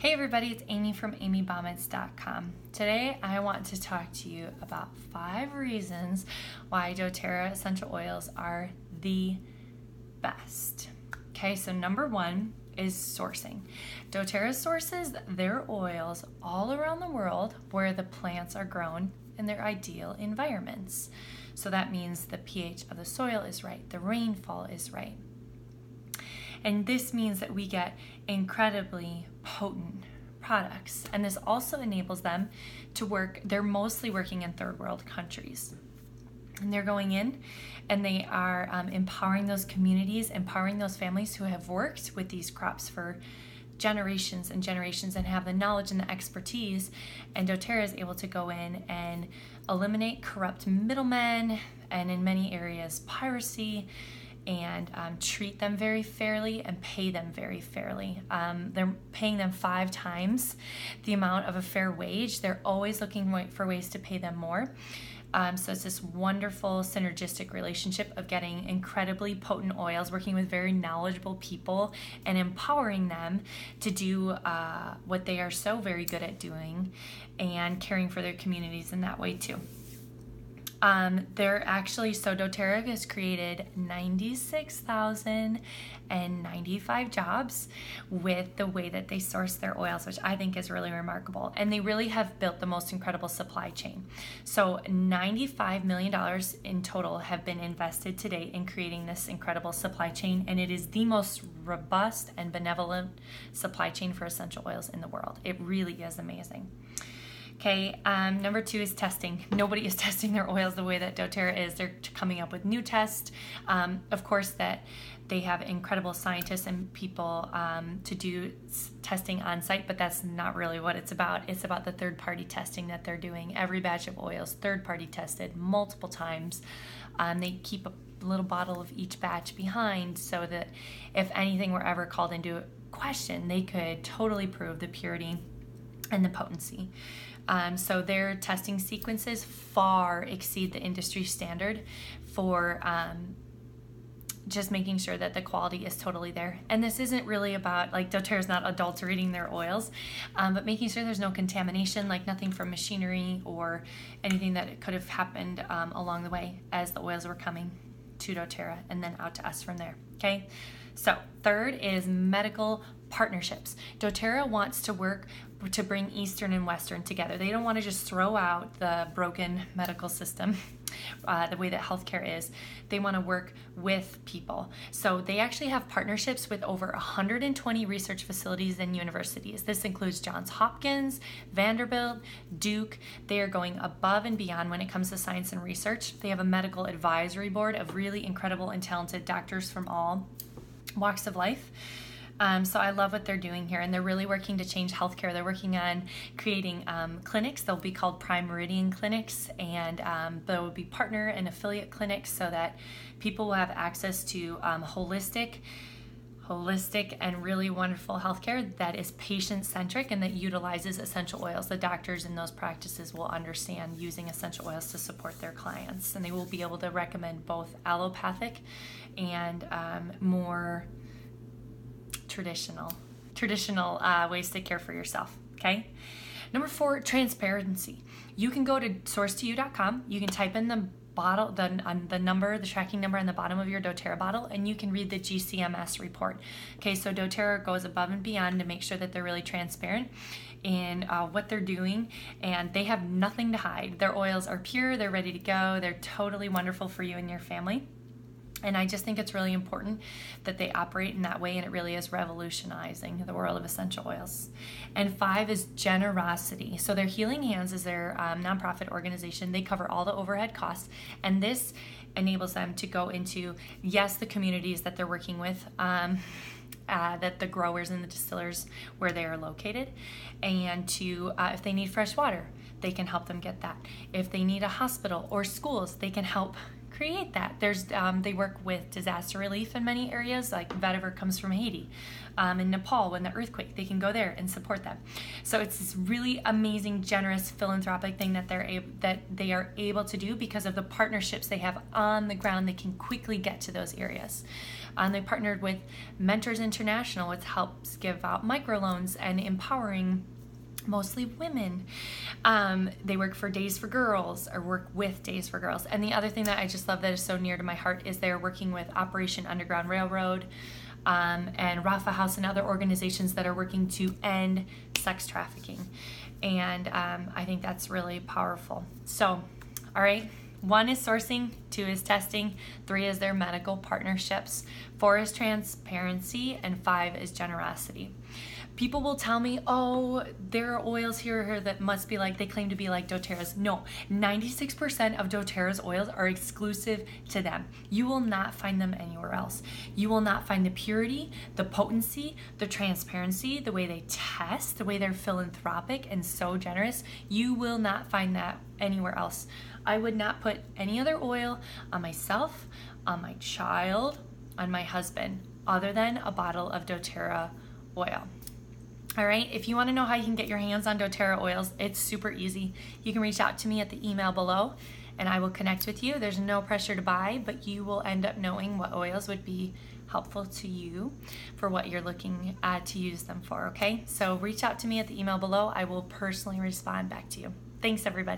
Hey everybody, it's Amy from amybaumitz.com. Today I want to talk to you about 5 reasons why doTERRA essential oils are the best. Okay, so number 1 is sourcing. doTERRA sources their oils all around the world where the plants are grown in their ideal environments. So that means the pH of the soil is right, the rainfall is right. And this means that we get incredibly potent products. And this also enables them to work, they're mostly working in third world countries. And they're going in and they are empowering those communities, empowering those families who have worked with these crops for generations and generations and have the knowledge and the expertise. And doTERRA is able to go in and eliminate corrupt middlemen and in many areas piracy, and treat them very fairly and pay them very fairly. They're paying them 5 times the amount of a fair wage. They're always looking for ways to pay them more. So it's this wonderful synergistic relationship of getting incredibly potent oils, working with very knowledgeable people and empowering them to do what they are so very good at doing and caring for their communities in that way too. doTERRA has created 96,095 jobs with the way that they source their oils, which I think is really remarkable. And they really have built the most incredible supply chain. So $95 million in total have been invested to date in creating this incredible supply chain. And it is the most robust and benevolent supply chain for essential oils in the world. It really is amazing. Okay, number 2 is testing. Nobody is testing their oils the way that doTERRA is. They're coming up with new tests. Of course, that they have incredible scientists and people to do testing on site, but that's not really what it's about. It's about the third-party testing that they're doing. Every batch of oils, third-party tested multiple times. They keep a little bottle of each batch behind so that if anything were ever called into question, they could totally prove the purity and the potency. So their testing sequences far exceed the industry standard for just making sure that the quality is totally there. And this isn't really about, like, doTERRA is not adulterating their oils, but making sure there's no contamination, like nothing from machinery or anything that could have happened along the way as the oils were coming to doTERRA and then out to us from there, okay? So 3rd is medical partnerships. doTERRA wants to work to bring Eastern and Western together. They don't want to just throw out the broken medical system the way that healthcare is. They want to work with people. So they actually have partnerships with over 120 research facilities and universities. This includes Johns Hopkins, Vanderbilt, Duke. They are going above and beyond when it comes to science and research. They have a medical advisory board of really incredible and talented doctors from all walks of life. So I love what they're doing here, and they're really working to change healthcare. They're working on creating clinics. They'll be called Meridian clinics, and there will be partner and affiliate clinics so that people will have access to holistic and really wonderful healthcare that is patient-centric and that utilizes essential oils. The doctors in those practices will understand using essential oils to support their clients, and they will be able to recommend both allopathic and more traditional ways to care for yourself, okay? Number 4, transparency. You can go to source2you.com. You can type in the bottle, the number, the tracking number on the bottom of your doTERRA bottle, and you can read the GCMS report. Okay, so doTERRA goes above and beyond to make sure that they're really transparent in what they're doing, and they have nothing to hide. Their oils are pure, they're ready to go, they're totally wonderful for you and your family. And I just think it's really important that they operate in that way, and it really is revolutionizing the world of essential oils. And 5 is generosity. So their Healing Hands is their nonprofit organization. They cover all the overhead costs, and this enables them to go into, yes, the communities that they're working with, that the growers and the distillers where they are located, and to, if they need fresh water, they can help them get that. If they need a hospital or schools, they can help create that. They work with disaster relief in many areas, like vetiver comes from Haiti. In Nepal, when the earthquake, they can go there and support them. So it's this really amazing, generous, philanthropic thing that they are able to do because of the partnerships they have on the ground. They can quickly get to those areas. They partnered with Mentors International, which helps give out microloans and empowering mostly women. They work for Days for Girls, or work with Days for Girls. And the other thing that I just love that is so near to my heart is they're working with Operation Underground Railroad, and Rafa House and other organizations that are working to end sex trafficking. And I think that's really powerful. So, all right, 1 is sourcing, 2 is testing, 3 is their medical partnerships, 4 is transparency, and 5 is generosity. People will tell me, oh, there are oils here that must be like, they claim to be like doTERRA's. No, 96% of doTERRA's oils are exclusive to them. You will not find them anywhere else. You will not find the purity, the potency, the transparency, the way they test, the way they're philanthropic and so generous. You will not find that anywhere else. I would not put any other oil on myself, on my child, on my husband, other than a bottle of doTERRA oil. All right, if you want to know how you can get your hands on doTERRA oils, it's super easy. You can reach out to me at the email below and I will connect with you. There's no pressure to buy, but you will end up knowing what oils would be helpful to you for what you're looking to use them for, okay? So reach out to me at the email below. I will personally respond back to you. Thanks, everybody.